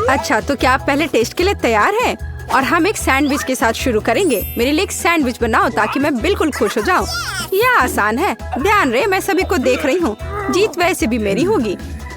अच्छा, तो क्या आप पहले टेस्ट के लिए तैयार हैं? और हम एक सैंडविच के साथ शुरू करेंगे। मेरे लिए एक सैंडविच बनाओ ताकि मैं बिल्कुल खुश हो जाऊं। यह आसान है। ध्यान रहे, मैं सभी को देख रही हूँ। जीत वैसे भी मेरी होगी।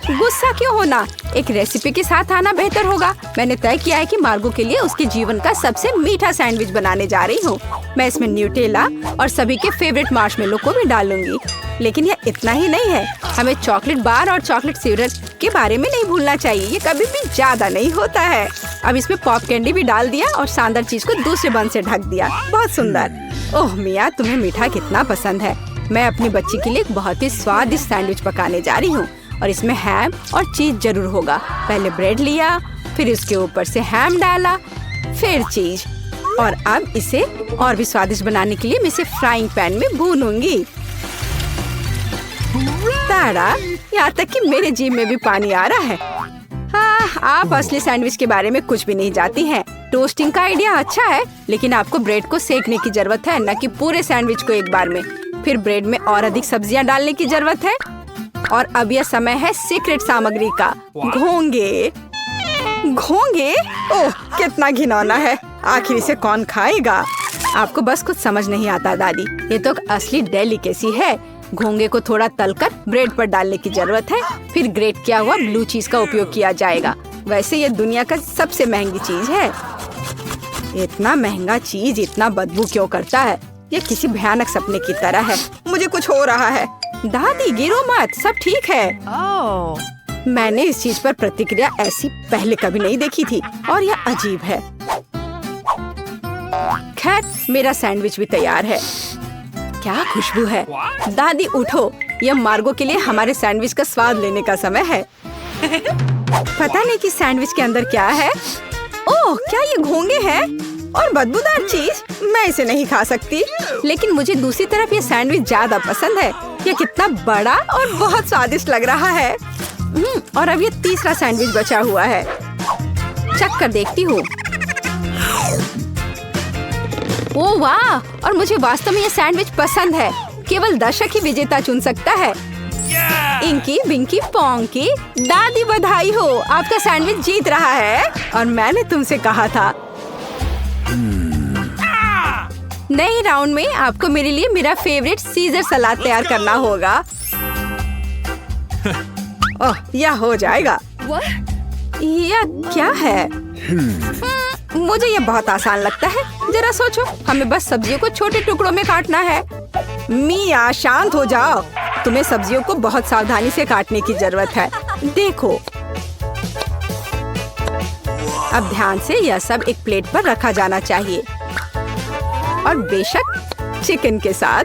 गुस्सा क्यों होना? एक रेसिपी के साथ आना बेहतर होगा। मैंने तय किया है कि मार्गो के लिए उसके जीवन का सबसे मीठा सैंडविच बनाने जा रही हूँ। मैं इसमें न्यूटेला और सभी के फेवरेट मार्शमेलो को भी डालूंगी। लेकिन यह इतना ही नहीं है, हमें चॉकलेट बार और चॉकलेट सिरप के बारे में नहीं भूलना चाहिए। ये कभी भी ज्यादा नहीं होता है। अब इसमें पॉप कैंडी भी डाल दिया और शानदार चीज को दूसरे बन से ढक दिया। बहुत सुंदर। ओह मिया, तुम्हें मीठा कितना पसंद है। मैं अपनी बच्ची के लिए एक बहुत ही स्वादिष्ट सैंडविच पकाने जा रही हूँ और इसमें हैम और चीज जरूर होगा। पहले ब्रेड लिया, फिर इसके ऊपर से हैम डाला, फिर चीज, और अब इसे और भी स्वादिष्ट बनाने के लिए मैं इसे फ्राइंग पैन में भूनूंगी। ताड़ा, यहाँ तक कि मेरे जीभ में भी पानी आ रहा है। हाँ, आप असली सैंडविच के बारे में कुछ भी नहीं जानती हैं। टोस्टिंग का आइडिया अच्छा है, लेकिन आपको ब्रेड को सेकने की जरूरत है, न कि पूरे सैंडविच को एक बार में। फिर ब्रेड में और अधिक सब्जियां डालने की जरूरत है। और अब यह समय है सीक्रेट सामग्री का, घोंगे। घोंगे? ओह, कितना घिनौना है। आखिर इसे कौन खाएगा? आपको बस कुछ समझ नहीं आता दादी। ये तो असली डेलिकेसी है। घोंगे को थोड़ा तलकर ब्रेड पर डालने की जरूरत है। फिर ग्रेट किया हुआ ब्लू चीज का उपयोग किया जाएगा। वैसे ये दुनिया का सबसे महंगी चीज है। इतना महंगा चीज इतना बदबू क्यों करता है? ये किसी भयानक सपने की तरह है। मुझे कुछ हो रहा है। दादी, गिरो मत, सब ठीक है। मैंने इस चीज पर प्रतिक्रिया ऐसी पहले कभी नहीं देखी थी और यह अजीब है। खैर, मेरा सैंडविच भी तैयार है। क्या खुशबू है। दादी उठो, यह मार्गो के लिए हमारे सैंडविच का स्वाद लेने का समय है। पता नहीं कि सैंडविच के अंदर क्या है। ओह, क्या ये घोंगे हैं और बदबूदार चीज? मैं इसे नहीं खा सकती। लेकिन मुझे दूसरी तरफ ये सैंडविच ज्यादा पसंद है। ये कितना बड़ा और बहुत स्वादिष्ट लग रहा है। और अब ये तीसरा सैंडविच बचा हुआ है। चख कर देखती हूँ। ओह वाह! और मुझे वास्तव में ये सैंडविच पसंद है। केवल दर्शक ही विजेता चुन सकता है। इंकी बिंकी पोंकी, दादी बधाई हो, आपका सैंडविच जीत रहा है। और मैंने तुमसे कहा था। नए राउंड में आपको मेरे लिए मेरा फेवरेट सीजर सलाद तैयार करना होगा। ओह, यह हो जाएगा। यह क्या है? मुझे यह बहुत आसान लगता है। जरा सोचो, हमें बस सब्जियों को छोटे टुकड़ों में काटना है। मिया, शांत हो जाओ। तुम्हें सब्जियों को बहुत सावधानी से काटने की जरूरत है। देखो, अब ध्यान से यह सब एक प्लेट पर रखा जाना चाहिए। और बेशक चिकन के साथ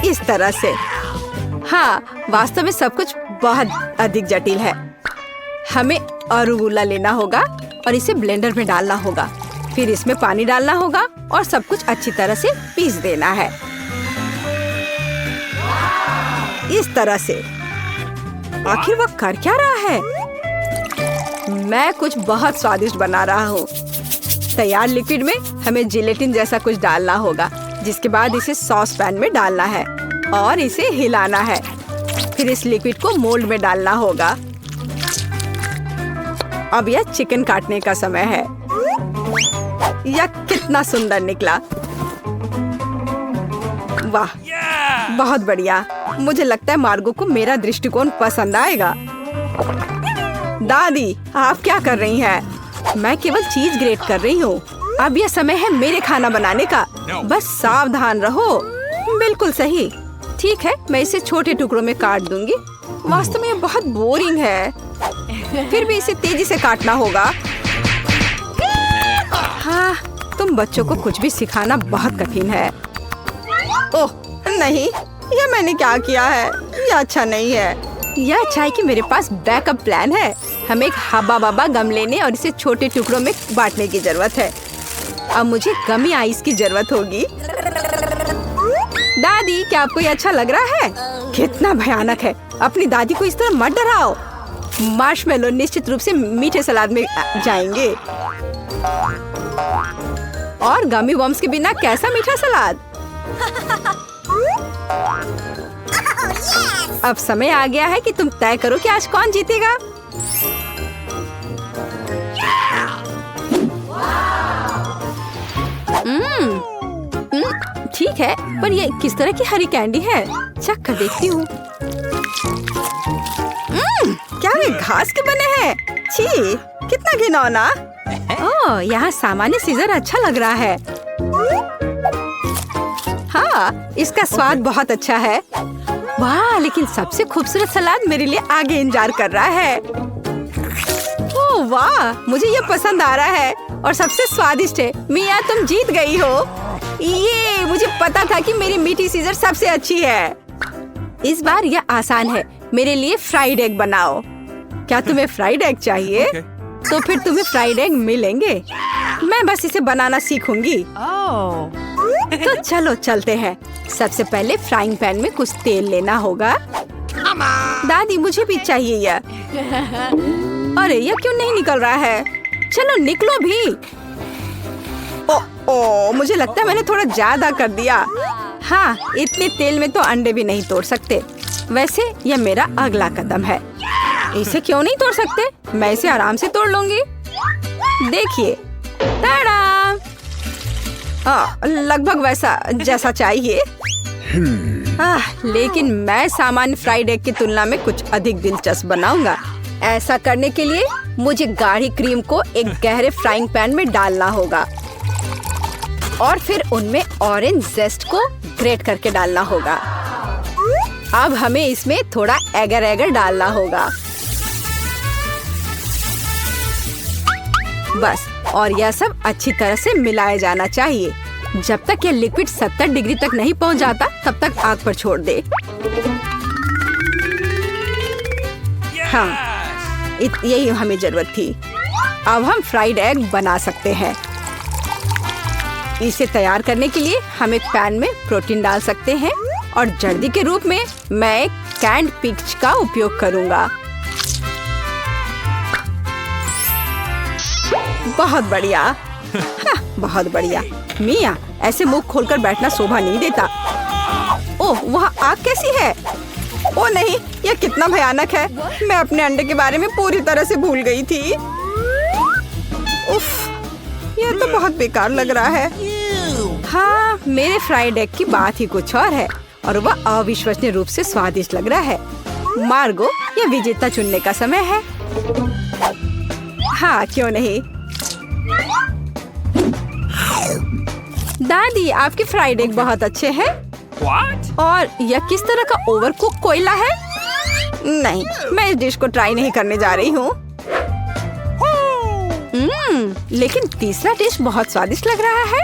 इस तरह से। हाँ, वास्तव में सब कुछ बहुत अधिक जटिल है। हमें अरुगुला लेना होगा और इसे ब्लेंडर में डालना होगा। फिर इसमें पानी डालना होगा और सब कुछ अच्छी तरह से पीस देना है। इस तरह से। आखिर वो कर क्या रहा है? मैं कुछ बहुत स्वादिष्ट बना रहा हूँ। तैयार लिक्विड में हमें जिलेटिन जैसा कुछ डालना होगा, जिसके बाद इसे सॉस पैन में डालना है और इसे हिलाना है। फिर इस लिक्विड को मोल्ड में डालना होगा। अब यह चिकन काटने का समय है। यह कितना सुंदर निकला। वाह, बहुत बढ़िया। मुझे लगता है मार्गो को मेरा दृष्टिकोण पसंद आएगा। दादी, आप क्या कर रही हैं? मैं केवल चीज ग्रेट कर रही हूँ। अब यह समय है मेरे खाना बनाने का। बस सावधान रहो। बिल्कुल सही। ठीक है, मैं इसे छोटे टुकड़ों में काट दूंगी। वास्तव में यह बहुत बोरिंग है। फिर भी इसे तेजी से काटना होगा। हाँ, तुम बच्चों को कुछ भी सिखाना बहुत कठिन है। ओह नहीं, यह मैंने क्या किया है? यह अच्छा नहीं है। यह अच्छा है कि मेरे पास बैकअप प्लान है। हमें एक हब्बा बब्बा गम लेने और इसे छोटे टुकड़ों में बांटने की जरूरत है। अब मुझे गमी आइस की जरूरत होगी। दादी, क्या आपको ये अच्छा लग रहा है? कितना भयानक है। अपनी दादी को इस तरह मत डराओ। मार्शमेलो निश्चित रूप से मीठे सलाद में जाएंगे। और गमी बम्स के बिना कैसा मीठा सलाद? अब समय आ गया है कि तुम तय करो कि आज कौन जीतेगा। ठीक है, पर ये किस तरह की हरी कैंडी है? चख कर देखती हूँ। क्या वे घास के बने हैं? छी, कितना घिनौना। ओह, यहाँ सामान्य सीजर अच्छा लग रहा है। हाँ, इसका स्वाद बहुत अच्छा है। वाह, लेकिन सबसे खूबसूरत सलाद मेरे लिए आगे इंतजार कर रहा है। ओह वाह, मुझे ये पसंद आ रहा है और सबसे स्वादिष्ट है। मिया, तुम जीत गई हो। ये मुझे पता था कि मेरी मीठी सीजर सबसे अच्छी है। इस बार यह आसान है। मेरे लिए फ्राइड एग बनाओ। क्या तुम्हें फ्राइड एग चाहिए? तो फिर तुम्हें फ्राइड एग मिलेंगे। मैं बस इसे बनाना सीखूंगी। तो चलो चलते हैं। सबसे पहले फ्राइंग पैन में कुछ तेल लेना होगा। दादी, मुझे भी चाहिए यह। अरे, यह क्यों नहीं निकल रहा है? चलो निकलो भी। ओ, मुझे लगता है मैंने थोड़ा ज्यादा कर दिया। हाँ, इतने तेल में तो अंडे भी नहीं तोड़ सकते। वैसे यह मेरा अगला कदम है। इसे क्यों नहीं तोड़ सकते? मैं इसे आराम से तोड़ लूंगी। देखिए, ताड़ा! लगभग वैसा जैसा चाहिए। लेकिन मैं सामान्य फ्राइड एग की तुलना में कुछ अधिक दिलचस्प बनाऊंगा। ऐसा करने के लिए मुझे गाढ़ी क्रीम को एक गहरे फ्राइंग पैन में डालना होगा और फिर उनमें ऑरेंज जेस्ट को ग्रेट करके डालना होगा। अब हमें इसमें थोड़ा एगर एगर डालना होगा। बस, और यह सब अच्छी तरह से मिलाया जाना चाहिए। जब तक यह लिक्विड 70 डिग्री तक नहीं पहुंच जाता, तब तक आग पर छोड़ दे। हाँ, यही हमें जरूरत थी। अब हम फ्राइड एग बना सकते हैं। इसे तैयार करने के लिए हम एक पैन में प्रोटीन डाल सकते हैं और जर्दी के रूप में मैं एक कैंड पीच का उपयोग करूंगा। बहुत बढ़िया। हाँ, बहुत बढ़िया। मिया, ऐसे मुंह खोलकर बैठना शोभा नहीं देता। ओह, वहाँ आग कैसी है? ओह नहीं, यह कितना भयानक है। मैं अपने अंडे के बारे में पूरी तरह से भूल गई थी। उफ, यह तो बहुत बेकार लग रहा है। हाँ, मेरे फ्राइड एग की बात ही कुछ और है और वह अविश्वसनीय रूप से स्वादिष्ट लग रहा है। मार्गो, यह विजेता चुनने का समय है। हाँ, क्यों नहीं। दादी, आपके फ्राइड एग बहुत अच्छे हैं। और यह किस तरह का ओवरकुक कोयला है? नहीं, मैं इस डिश को ट्राई नहीं करने जा रही हूँ। लेकिन तीसरा डिश बहुत स्वादिष्ट लग रहा है।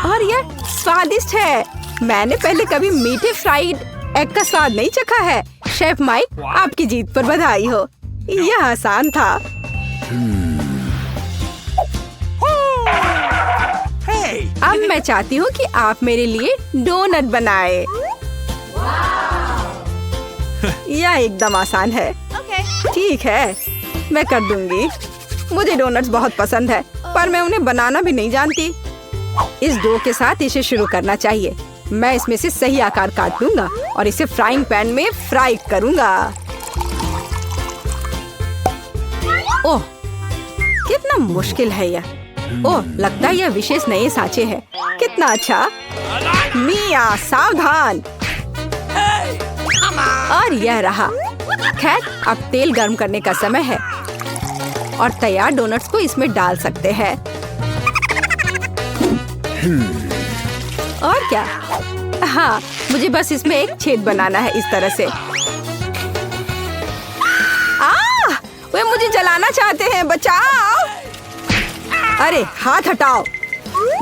और यह स्वादिष्ट है। मैंने पहले कभी मीठे फ्राइड एग का स्वाद नहीं चखा है। शेफ माइक, आपकी जीत पर बधाई हो। यह आसान था। अब मैं चाहती हूँ कि आप मेरे लिए डोनट बनाए। यह एकदम आसान है। ठीक है, मैं कर दूंगी। मुझे डोनट्स बहुत पसंद है, पर मैं उन्हें बनाना भी नहीं जानती। इस डो के साथ इसे शुरू करना चाहिए। मैं इसमें से सही आकार काट लूंगा और इसे फ्राइंग पैन में फ्राई करूंगा। ओह, कितना मुश्किल है यह। ओह, लगता है यह विशेष नए सांचे हैं। कितना अच्छा। मिया, सावधान। और यह रहा। खैर, अब तेल गर्म करने का समय है और तैयार डोनट्स को इसमें डाल सकते हैं। और क्या? हाँ, मुझे बस इसमें एक छेद बनाना है इस तरह से। वे मुझे जलाना चाहते हैं, बचाओ। अरे, हाथ हटाओ।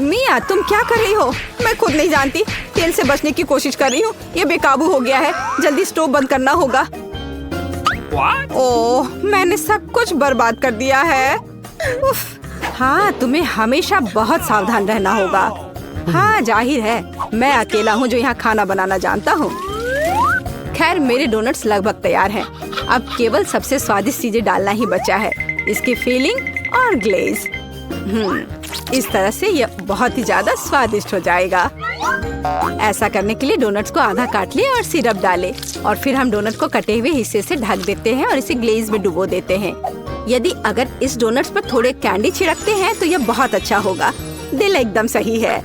मिया, तुम क्या कर रही हो? मैं खुद नहीं जानती। तेल से बचने की कोशिश कर रही हूँ। ये बेकाबू हो गया है। जल्दी स्टोव बंद करना होगा। ओह, मैंने सब कुछ बर्बाद कर दिया है। उफ, हाँ, तुम्हें हमेशा बहुत सावधान रहना होगा। हाँ, जाहिर है, मैं अकेला हूँ जो यहाँ खाना बनाना जानता हूँ। खैर, मेरे डोनट्स लगभग तैयार हैं। अब केवल सबसे स्वादिष्ट चीजें डालना ही बचा है। इसकी फीलिंग और ग्लेज। इस तरह से यह बहुत ही ज्यादा स्वादिष्ट हो जाएगा। ऐसा करने के लिए डोनट्स को आधा काट ले और सिरप डाले और फिर हम डोनट को कटे हुए हिस्से से ढक देते हैं और इसे ग्लेज में डुबो देते हैं। यदि अगर इस डोनट्स पर थोड़े कैंडी छिड़कते हैं तो यह बहुत अच्छा होगा। दिल एकदम सही है।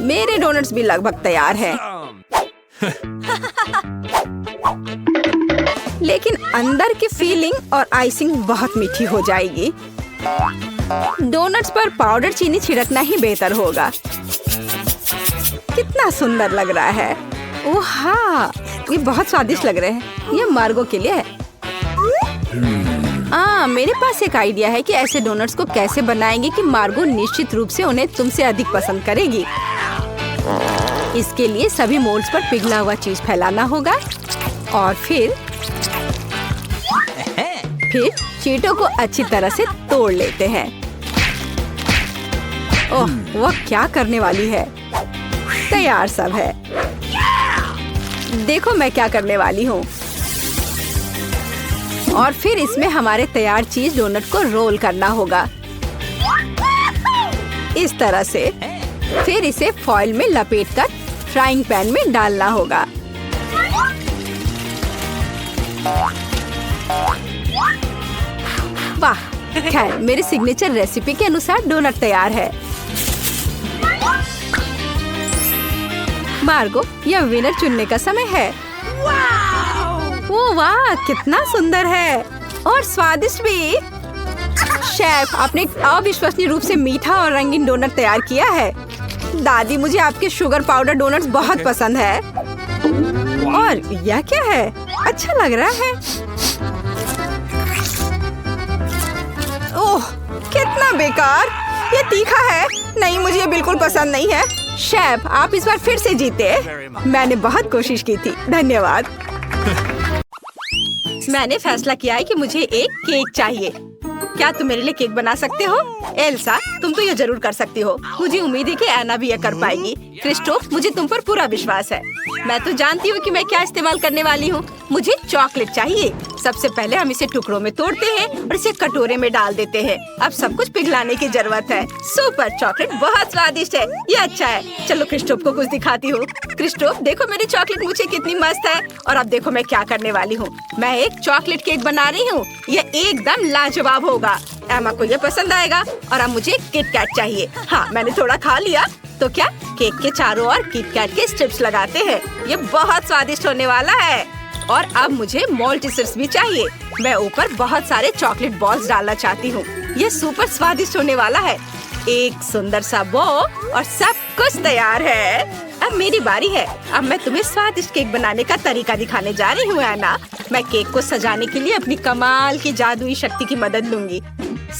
मेरे डोनट्स भी लगभग तैयार हैं। लेकिन अंदर की फीलिंग और आइसिंग बहुत मीठी हो जाएगी। डोनट्स पर पाउडर चीनी छिड़कना ही बेहतर होगा। कितना सुंदर लग रहा है। ओह हाँ, ये बहुत स्वादिष्ट लग रहे हैं। ये मार्गो के लिए है। मेरे पास एक आइडिया है कि ऐसे डोनट्स को कैसे बनाएंगे कि मार्गो निश्चित रूप से उन्हें तुमसे अधिक पसंद करेगी। इसके लिए सभी मोल्ड्स पर पिघला हुआ चीज फैलाना होगा और फिर चीटों को अच्छी तरह से तोड़ लेते हैं। ओह, वह क्या करने वाली है। तैयार सब है। देखो मैं क्या करने वाली हूँ। और फिर इसमें हमारे तैयार चीज डोनट को रोल करना होगा इस तरह से। फिर इसे फॉइल में लपेटकर फ्राइंग पैन में डालना होगा। वाह, खैर मेरे सिग्नेचर रेसिपी के अनुसार डोनट तैयार है। मार्गो, यह विनर चुनने का समय है। ओह वाह, कितना सुंदर है और स्वादिष्ट भी। शेफ, आपने एक अविश्वसनीय रूप से मीठा और रंगीन डोनट तैयार किया है। दादी, मुझे आपके शुगर पाउडर डोनट्स बहुत पसंद है। और यह क्या है? अच्छा लग रहा है। ओह, कितना बेकार। ये तीखा है। नहीं, मुझे ये बिल्कुल पसंद नहीं है। शेफ, आप इस बार फिर से जीते। मैंने बहुत कोशिश की थी। धन्यवाद। मैंने फैसला किया है कि मुझे एक केक चाहिए। क्या तुम मेरे लिए केक बना सकते हो? एल्सा, तुम तो ये जरूर कर सकती हो। मुझे उम्मीद है कि ऐना भी ये कर पाएगी। क्रिस्टोफ, मुझे तुम पर पूरा विश्वास है। मैं तो जानती हूँ कि मैं क्या इस्तेमाल करने वाली हूँ। मुझे चॉकलेट चाहिए। सबसे पहले हम इसे टुकड़ों में तोड़ते हैं और इसे कटोरे में डाल देते हैं। अब सब कुछ पिघलाने की जरूरत है। सुपर, चॉकलेट बहुत स्वादिष्ट है। ये अच्छा है। चलो क्रिस्टोफ को कुछ दिखाती हूँ। क्रिस्टोफ, देखो मेरी चॉकलेट मुझे कितनी मस्त है। और अब देखो मैं क्या करने वाली हूँ। मैं एक चॉकलेट केक बना रही हूँ। ये एकदम लाजवाब होगा। एमा को ये पसंद आएगा। और अब मुझे किट कैट चाहिए। हाँ, मैंने थोड़ा खा लिया। तो क्या केक के चारों ओर किट कैट के स्ट्रिप्स लगाते हैं। ये बहुत स्वादिष्ट होने वाला है। और अब मुझे मोल्टिसर्स भी चाहिए। मैं ऊपर बहुत सारे चॉकलेट बॉल्स डालना चाहती हूँ। ये सुपर स्वादिष्ट होने वाला है। एक सुंदर सा बो और सब कुछ तैयार है। अब मेरी बारी है। अब मैं तुम्हें स्वादिष्ट केक बनाने का तरीका दिखाने जा रही हूँ ऐना। मैं केक को सजाने के लिए अपनी कमाल की जादुई शक्ति की मदद लूंगी।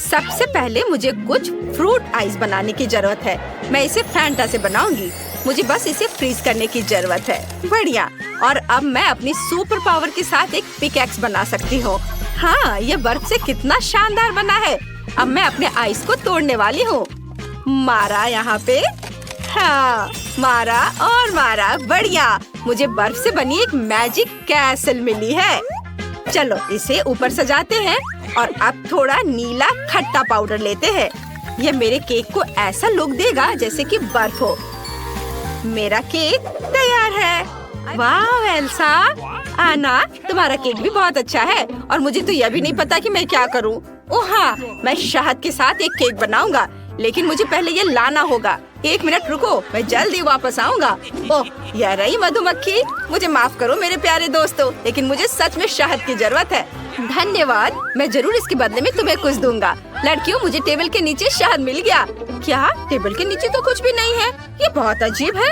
सबसे पहले मुझे कुछ फ्रूट आइस बनाने की जरूरत है। मैं इसे फैंटा से बनाऊंगी। मुझे बस इसे फ्रीज करने की जरूरत है। बढ़िया। और अब मैं अपनी सुपर पावर के साथ एक पिकैक्स बना सकती हूँ। हाँ, ये बर्फ से कितना शानदार बना है। अब मैं अपने आइस को तोड़ने वाली हूँ। मारा यहाँ पे। हाँ, मारा और मारा। बढ़िया। मुझे बर्फ से बनी एक मैजिक कैसल मिली है। चलो इसे ऊपर सजाते हैं और अब थोड़ा नीला खट्टा पाउडर लेते हैं। यह मेरे केक को ऐसा लुक देगा जैसे कि बर्फ हो। मेरा केक तैयार है। वाह एल्सा, आना, तुम्हारा केक भी बहुत अच्छा है। और मुझे तो यह भी नहीं पता कि मैं क्या करूं। ओह हाँ, मैं शहद के साथ एक केक बनाऊंगा। लेकिन मुझे पहले ये लाना होगा। 1 मिनट रुको, मैं जल्दी वापस आऊंगा। ओह, यह रही मधुमक्खी। मुझे माफ करो मेरे प्यारे दोस्तों, लेकिन मुझे सच में शहद की जरूरत है। धन्यवाद, मैं जरूर इसके बदले में तुम्हें कुछ दूंगा। लड़कियों, मुझे टेबल के नीचे शहद मिल गया। क्या? टेबल के नीचे तो कुछ भी नहीं है। ये बहुत अजीब है।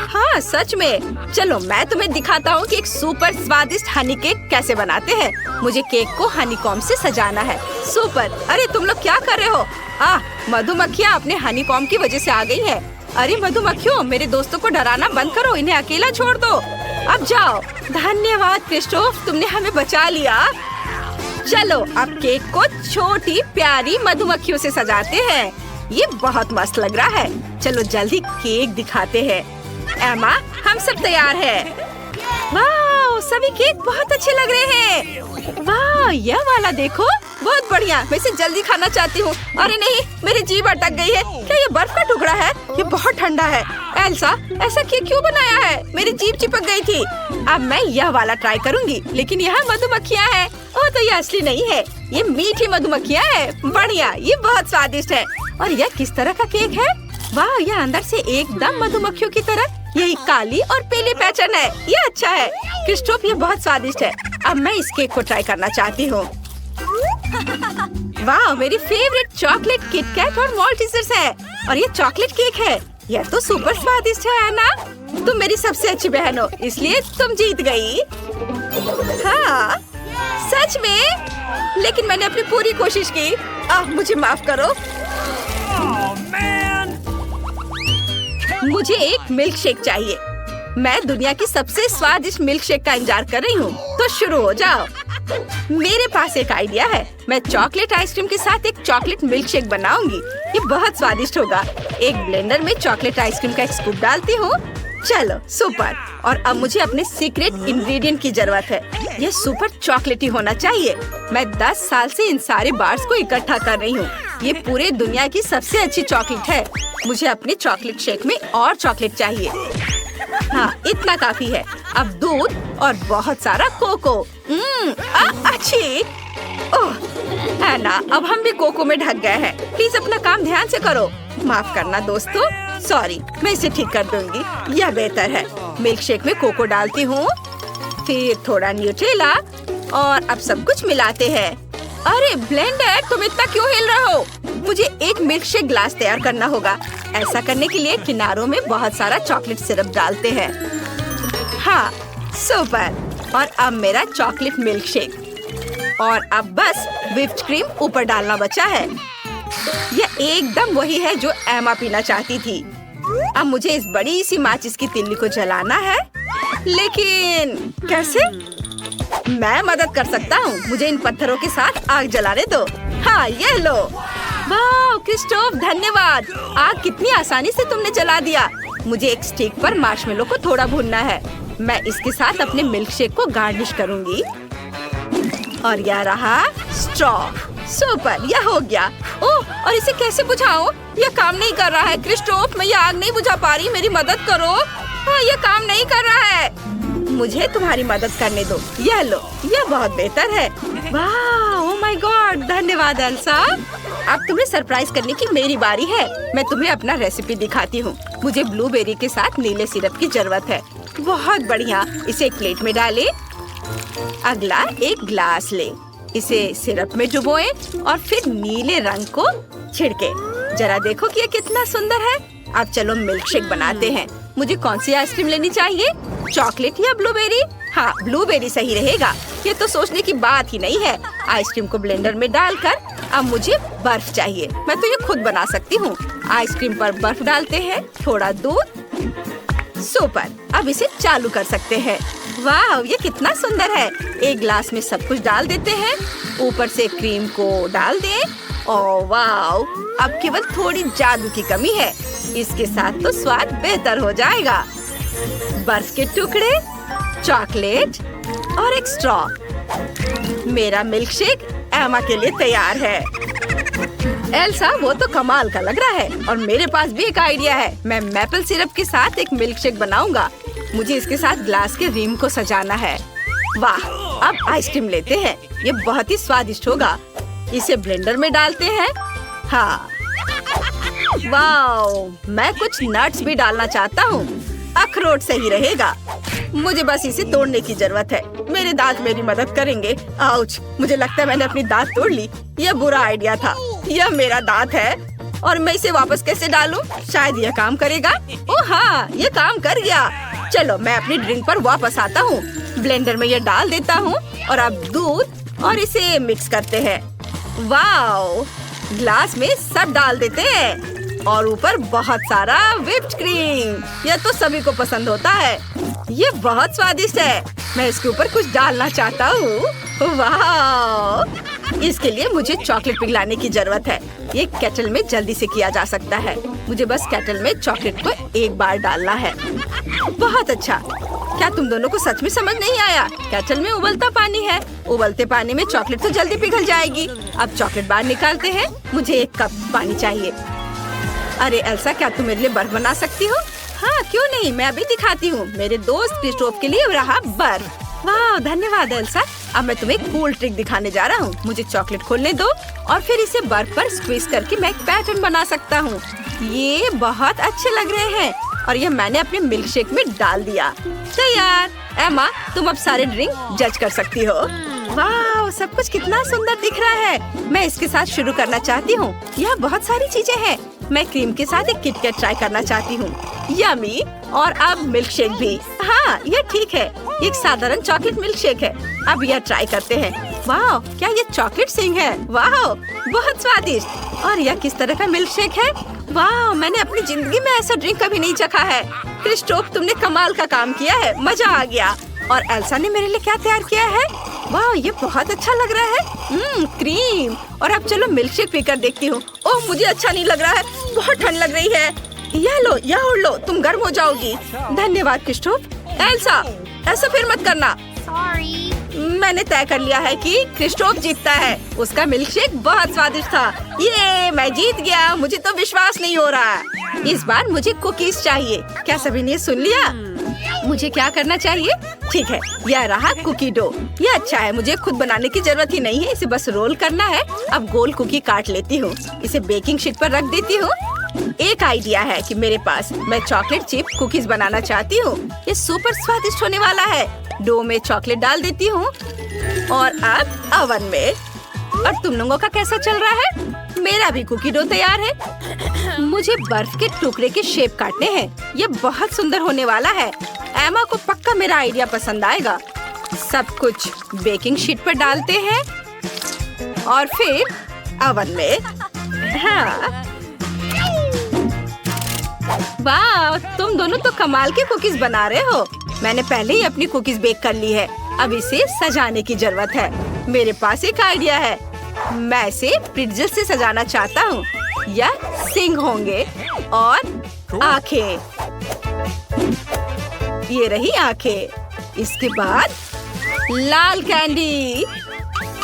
हाँ सच में। चलो मैं तुम्हें दिखाता हूँ कि एक सुपर स्वादिष्ट हनी केक कैसे बनाते हैं। मुझे केक को हनी कॉम्ब से सजाना है। सुपर। अरे तुम लोग क्या कर रहे हो? मधुमक्खियाँ अपने हनी कॉम्ब की वजह से आ गई है। अरे मधुमक्खियों, मेरे दोस्तों को डराना बंद करो। इन्हें अकेला छोड़ दो। अब जाओ। धन्यवाद क्रिस्टोफ, तुमने हमें बचा लिया। चलो अब केक को छोटी प्यारी मधुमक्खियों से सजाते हैं। ये बहुत मस्त लग रहा है। चलो जल्दी केक दिखाते हैं। एमा, हम सब तैयार हैं। वाह, सभी केक बहुत अच्छे लग रहे हैं। वाह, यह वाला देखो, बहुत बढ़िया। मैं इसे जल्दी खाना चाहती हूँ। अरे नहीं, मेरी जीभ अटक गई है। क्या ये बर्फ का टुकड़ा है? ये बहुत ठंडा है। एल्सा, ऐसा केक क्यों बनाया है? मेरी जीभ चिपक गई थी। अब मैं यह वाला ट्राई करूँगी, लेकिन यहाँ मधुमक्खियाँ हैं। ओह, तो ये असली नहीं है, ये मीठी मधुमक्खियाँ हैं। बढ़िया, ये बहुत स्वादिष्ट है। और यह किस तरह का केक है? वाह, यह अंदर से एकदम मधुमक्खियों की तरह। यही काली और पीली पैटर्न है। ये अच्छा है क्रिस्टोफ, ये बहुत स्वादिष्ट है। अब मैं इस केक को ट्राई करना चाहती हूँ। वाह, मेरी फेवरेट चॉकलेट किटकैट और मॉल्टीजर्स है। और ये चॉकलेट केक है। यह तो सुपर स्वादिष्ट है ना? तुम मेरी सबसे अच्छी बहन हो, इसलिए तुम जीत गई। हाँ, सच में? लेकिन मैंने अपनी पूरी कोशिश की। मुझे माफ करो। मुझे एक मिल्क शेक चाहिए। मैं दुनिया की सबसे स्वादिष्ट मिल्क शेक का इंतजार कर रही हूँ, तो शुरू हो जाओ। मेरे पास एक आइडिया है। मैं चॉकलेट आइसक्रीम के साथ एक चॉकलेट मिल्क शेक बनाऊंगी। ये बहुत स्वादिष्ट होगा। एक ब्लेंडर में चॉकलेट आइसक्रीम का एक स्कूप डालती हूँ। चलो, सुपर। और अब मुझे अपने सीक्रेट इंग्रेडिएंट की जरूरत है। ये सुपर चॉकलेटी होना चाहिए। मैं 10 साल से इन सारे बार्स को इकट्ठा कर रही हूँ। ये पूरे दुनिया की सबसे अच्छी चॉकलेट है। मुझे अपने चॉकलेट शेक में और चॉकलेट चाहिए। हाँ, इतना काफी है। अब दूध और बहुत सारा कोको। अच्छी। ओह, है ना, अब हम भी कोको में ढक गए हैं। प्लीज अपना काम ध्यान से करो। माफ करना दोस्तों, सॉरी। मैं इसे ठीक कर दूंगी। यह बेहतर है। मिल्क शेक में कोको डालती हूँ, फिर थोड़ा न्यूट्रेला, और अब सब कुछ मिलाते हैं। अरे ब्लेंडर, तुम इतना क्यों हिल रहे हो? मुझे एक मिल्क शेक ग्लास तैयार करना होगा। ऐसा करने के लिए किनारों में बहुत सारा चॉकलेट सिरप डालते हैं। हाँ, सुपर। और अब मेरा चॉकलेट मिल्क शेक। और अब बस व्हिप्ड क्रीम ऊपर डालना बचा है। यह एकदम वही है जो एमा पीना चाहती थी। अब मुझे इस बड़ी सी माचिस की तिल्ली को जलाना है। लेकिन कैसे? मैं मदद कर सकता हूँ। मुझे इन पत्थरों के साथ आग जलाने दो। हाँ, ये लो। वाह क्रिस्टोफ, धन्यवाद। आग कितनी आसानी से तुमने जला दिया। मुझे एक स्टिक पर मार्शमेलो को थोड़ा भूनना है। मैं इसके साथ अपने मिल्क शेक को गार्निश करूंगी। और यह रहा स्ट्रॉ। सुपर, यह हो गया। ओह, और इसे कैसे बुझाऊं? यह काम नहीं कर रहा है। क्रिस्टोफ, मैं यह आग नहीं बुझा पा रही। मेरी मदद करो। हाँ, यह काम नहीं कर रहा है। मुझे तुम्हारी मदद करने दो। यह लो, यह बहुत बेहतर है। वाह, ओह माय गॉड, धन्यवाद एल्सा। अब तुम्हें सरप्राइज करने की मेरी बारी है। मैं तुम्हें अपना रेसिपी दिखाती हूँ। मुझे ब्लूबेरी के साथ नीले सिरप की जरूरत है। बहुत बढ़िया। इसे एक प्लेट में डालें। अगला एक ग्लास ले। इसे सिरप में डुबोएं और फिर नीले रंग को छिड़के। जरा देखो कि ये कितना सुंदर है। अब चलो मिल्क शेक बनाते हैं। मुझे कौन सी आइसक्रीम लेनी चाहिए? चॉकलेट या ब्लूबेरी? हाँ, ब्लूबेरी सही रहेगा। ये तो सोचने की बात ही नहीं है। आइसक्रीम को ब्लेंडर में डालकर अब मुझे बर्फ चाहिए। मैं तो ये खुद बना सकती हूँ। आइसक्रीम पर बर्फ डालते हैं, थोड़ा दूध। सुपर, अब इसे चालू कर सकते हैं। वाह, ये कितना सुंदर है। एक ग्लास में सब कुछ डाल देते हैं। ऊपर से क्रीम को डाल दें। ओह वाह, अब केवल थोड़ी जादू की कमी है। इसके साथ तो स्वाद बेहतर हो जाएगा। बर्फ के टुकड़े, चॉकलेट और एक स्ट्रॉ। मेरा मिल्क शेक एमा के लिए तैयार है। एल्सा, वो तो कमाल का लग रहा है। और मेरे पास भी एक आइडिया है। मैं मैपल सिरप के साथ एक मिल्क शेक बनाऊंगा। मुझे इसके साथ ग्लास के रिम को सजाना है। वाह, अब आइसक्रीम लेते हैं। ये बहुत ही स्वादिष्ट होगा। इसे ब्लेंडर में डालते हैं। हाँ, वाह, मैं कुछ नट्स भी डालना चाहता हूँ। अखरोट सही रहेगा। मुझे बस इसे तोड़ने की जरूरत है। मेरे दांत मेरी मदद करेंगे। आउच, मुझे लगता है मैंने अपनी दांत तोड़ ली। यह बुरा आइडिया था। यह मेरा दांत है और मैं इसे वापस कैसे डालूं? शायद यह काम करेगा। ओह हाँ, यह काम कर गया। चलो, मैं अपनी ड्रिंक पर वापस आता हूँ। ब्लेंडर में यह डाल देता हूँ और अब दूध और इसे मिक्स करते हैं। वाओ, ग्लास में सब डाल देते हैं और ऊपर बहुत सारा व्हिप्ड क्रीम। यह तो सभी को पसंद होता है। ये बहुत स्वादिष्ट है। मैं इसके ऊपर कुछ डालना चाहता हूँ। वाह, इसके लिए मुझे चॉकलेट पिघलाने की जरूरत है। ये केटल में जल्दी से किया जा सकता है। मुझे बस केटल में चॉकलेट को एक बार डालना है। बहुत अच्छा। क्या तुम दोनों को सच में समझ नहीं आया? केटल में उबलता पानी है, उबलते पानी में चॉकलेट तो जल्दी पिघल जाएगी। अब चॉकलेट बाहर निकालते हैं। मुझे 1 कप पानी चाहिए। अरे एल्सा, क्या तुम मेरे लिए बर्फ बना सकती हो? हाँ क्यों नहीं, मैं अभी दिखाती हूँ। मेरे दोस्त क्रिस्टोफ के लिए रहा बर्फ। वाह धन्यवाद एल्सा। अब मैं तुम्हें एक कूल ट्रिक दिखाने जा रहा हूँ। मुझे चॉकलेट खोलने दो और फिर इसे बर्फ पर स्क्वीज करके मैं एक पैटर्न बना सकता हूँ। ये बहुत अच्छे लग रहे हैं और ये मैंने अपने मिल्क शेक में डाल दिया। तैयार। एमा, तुम अब सारे ड्रिंक जज कर सकती हो। वाह, सब कुछ कितना सुंदर दिख रहा है। मैं इसके साथ शुरू करना चाहती हूँ। यह बहुत सारी चीजें हैं। मैं क्रीम के साथ एक किटकैट ट्राई करना चाहती हूँ। यमी। और अब मिल्क शेक भी। हाँ यह ठीक है, एक साधारण चॉकलेट मिल्क शेक है। अब यह ट्राई करते हैं। वाह, क्या ये चॉकलेट सिंह है? वाह बहुत स्वादिष्ट। और यह किस तरह का मिल्क शेक है? वाह, मैंने अपनी जिंदगी में ऐसा ड्रिंक कभी नहीं चखा है। क्रिस्टोफ, तुमने कमाल का काम किया है, मजा आ गया। और एल्सा ने मेरे लिए क्या तैयार किया है? वाह, ये बहुत अच्छा लग रहा है। क्रीम। और अब चलो मिल्क शेक पीकर देखती हूँ। ओह, मुझे अच्छा नहीं लग रहा है, बहुत ठंड लग रही है। यह लो, यह ओढ़ लो, तुम गर्म हो जाओगी। धन्यवाद क्रिस्टोफ। एल्सा, ऐसा फिर मत करना। मैंने तय कर लिया है कि क्रिस्टोफ जीतता है। उसका मिल्क शेक बहुत स्वादिष्ट था। ये मैं जीत गया, मुझे तो विश्वास नहीं हो रहा है। इस बार मुझे कुकीज चाहिए। क्या सभी ने सुन लिया? मुझे क्या करना चाहिए? ठीक है, यह रहा कुकी डो। यह अच्छा है, मुझे खुद बनाने की जरूरत ही नहीं है, इसे बस रोल करना है। अब गोल कुकी काट लेती हूँ, इसे बेकिंग शीट पर रख देती हूँ। एक आइडिया है कि मेरे पास, मैं चॉकलेट चिप कुकीज बनाना चाहती हूँ। ये सुपर स्वादिष्ट होने वाला है। डो में चॉकलेट डाल देती हूँ और अब ओवन में। और तुम लोगों का कैसा चल रहा है? मेरा भी कुकी डो तैयार है। मुझे बर्फ के टुकड़े के शेप काटने हैं। ये बहुत सुंदर होने वाला है। एमा को पक्का मेरा आइडिया पसंद आएगा। सब कुछ बेकिंग शीट पर डालते हैं और फिर ओवन में। हाँ, वाह, तुम दोनों तो कमाल के कुकीज बना रहे हो। मैंने पहले ही अपनी कुकीज बेक कर ली है। अब इसे सजाने की जरूरत है। मेरे पास एक आइडिया है। मैं इसे प्रिट्ज़ल से सजाना चाहता हूँ। यह सिंग होंगे और आंखें। ये रही आंखें। इसके बाद लाल कैंडी।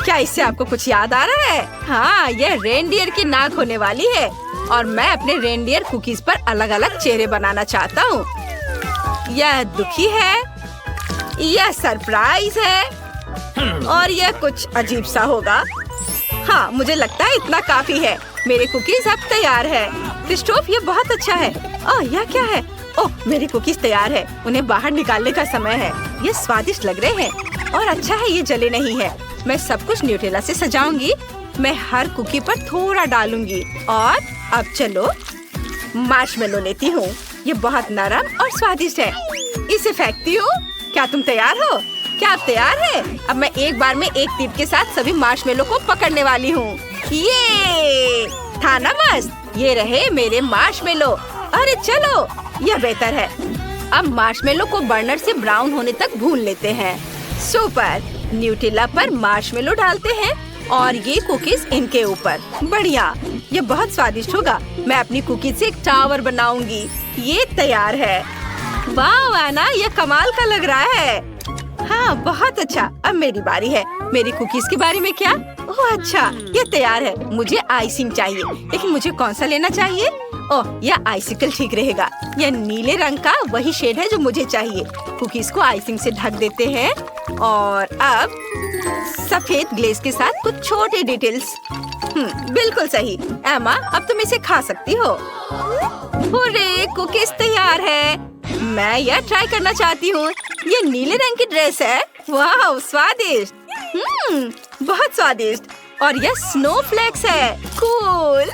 क्या इससे आपको कुछ याद आ रहा है? हाँ, यह रेनडियर की नाक होने वाली है और मैं अपने रेनडियर कुकीज पर अलग अलग चेहरे बनाना चाहता हूँ। यह दुखी है, यह सरप्राइज है और यह कुछ अजीब सा होगा। हाँ, मुझे लगता है इतना काफी है। मेरे कुकीज अब तैयार है। क्रिस्टोफ, ये बहुत अच्छा है। ओह, यह क्या है? ओह, मेरी कुकीज तैयार है। उन्हें बाहर निकालने का समय है। ये स्वादिष्ट लग रहे हैं और अच्छा है ये जले नहीं है। मैं सब कुछ न्यूटेला से सजाऊंगी। मैं हर कुकी पर थोड़ा डालूंगी। और अब चलो मार्शमेलो लेती हूँ। ये बहुत नरम और स्वादिष्ट है। इसे फेंकती हूँ। क्या तुम तैयार हो? क्या आप तैयार हैं? अब मैं एक बार में एक टीप के साथ सभी मार्शमेलो को पकड़ने वाली हूँ। ये था ना मस्त? ये रहे मेरे मार्शमेलो। अरे चलो, यह बेहतर है। अब मार्शमेलो को बर्नर से ब्राउन होने तक भून लेते हैं। सुपर। न्यूटेला पर मार्शमेलो डालते हैं और ये कुकीज इनके ऊपर। बढ़िया, ये बहुत स्वादिष्ट होगा। मैं अपनी कुकीज से एक टावर बनाऊंगी। ये तैयार है। वाह आना, ये कमाल का लग रहा है। हाँ, बहुत अच्छा। अब मेरी बारी है। मेरी कुकीज के बारे में क्या? ओह अच्छा, ये तैयार है। मुझे आइसिंग चाहिए, लेकिन मुझे कौन सा लेना चाहिए? ओह, यह आइसिकल ठीक रहेगा। यह नीले रंग का वही शेड है जो मुझे चाहिए। कुकीज को आइसिंग से ढक देते हैं और अब सफेद ग्लेज के साथ कुछ छोटे डिटेल्स। बिल्कुल सही। एमा, अब तुम इसे खा सकती हो। हुर्रे, कुकीज तैयार है। मैं यह ट्राई करना चाहती हूँ। ये नीले रंग की ड्रेस है। वाह, स्वादिष्ट। बहुत स्वादिष्ट। और यह स्नोफ्लेक्स है। Cool,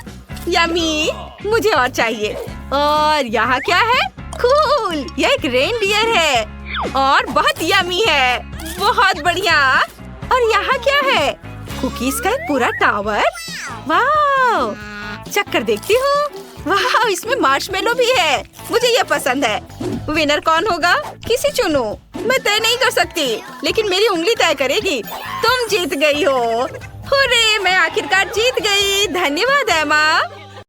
yummy. मुझे और चाहिए। और यहाँ क्या है? कूल, यह एक रेनडियर है और बहुत यमी है। बहुत बढ़िया। और यहाँ क्या है? कुकीज का एक पूरा टावर। वाह, चक्कर देखती हूँ। वाह, इसमें मार्शमेलो भी है। मुझे ये पसंद है। विनर कौन होगा? किसी चुनो। मैं तय नहीं कर सकती, लेकिन मेरी उंगली तय करेगी। तुम जीत गई हो। हुर्रे, मैं आखिरकार जीत गई। धन्यवाद एमा।